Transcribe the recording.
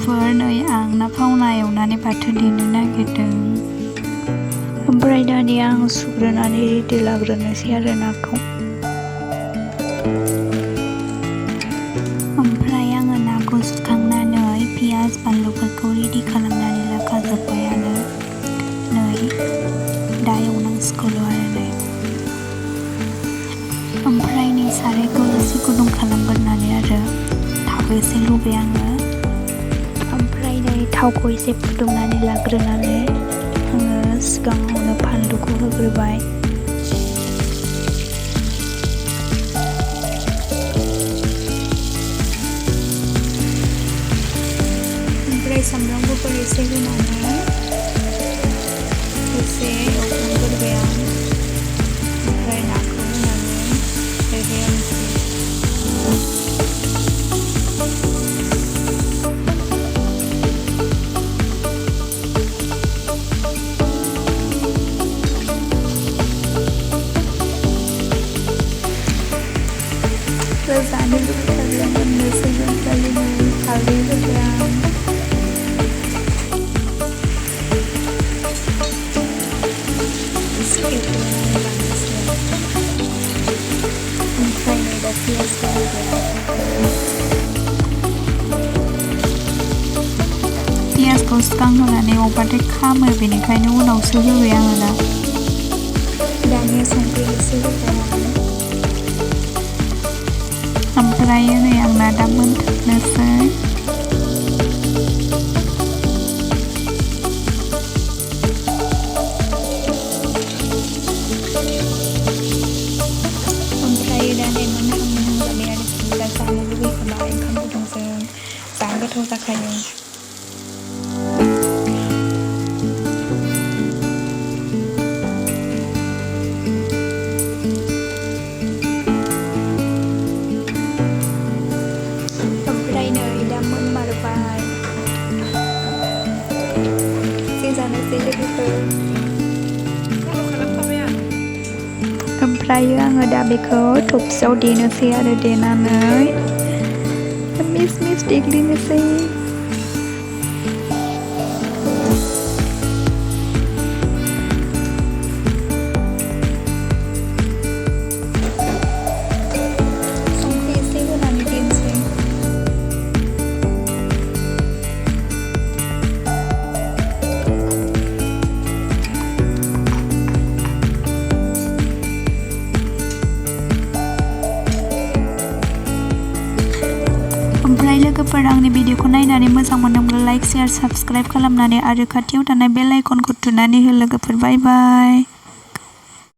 लोगोफोर नै आं नाफावना एवनानै बाथोन देनो नागिरदों। ओमफ्राय दानिया आं सुग्रोनानै रेडि लाग्रोनोसै आरो नाखौ। ओमफ्राय आङो नाखौ सुखांनानै पियाज बानलुफोरखौ रेडि खालामनानै लाखाजोब्बायानो। नै दा एवनांसिगौल' आरो नै। ओमफ्राय नै सारायखौ एसे गुदुं खालामग्रोनानै आरो थाव एसे लुबाय आङो। ओमफ्राय नै थावखौ एसे फुदुंनानै लाग्रोनानै आङो सिगाङावनो फानलुखौ होग्रोबाय। ओमफ्राय सामब्राम गुफुर एसे होनानै एसे एवफ्रामग्रोबाय आं। ओमफ्राय नाखौ होनानै एरग्लिनोसै। जानो लुबैथारला मोननोसै ओमफ्राय नै हालदै होबाय आं। एसे एवग्रोनानै लानोसै। ओमफ्राय नै दा पियाजखौ होबाय। पियाजखौ सिगां होनानै एवबाथाय खामो, बेनिखायनो उनावसो होबाय आङो दा। दानिया संख्रि एसे होबाय आं। ओमफ्राय नै आंना दा मोनथारनोसै। ओमफ्राय दा नै मोनहां जाबाय आरोखि। दा जानो लुबैखाबाय ओंखाम गुदुंजों। जा गोथाव जाखायो। ओमफ्राय नै दा मोनमारबाय। जों जानोसै लोगोफोर। ओमफ्राय आङो दा बेखौ थबसियाव देनोसै आरो देनानै मिस मिस देग्लिनोसै। संख्रि एसे होनानै देनोसै। ओमफ्राय लोगोफोर आंनि भिडिअखौ नायनानै मोजां मोनदोंब्ला लाइक, शेयार, साबस्क्राइब खालामनानै आरो खाथियाव थानाय बेल आइकनखौ थुनानै हो लोगोफोर। बाय बाय।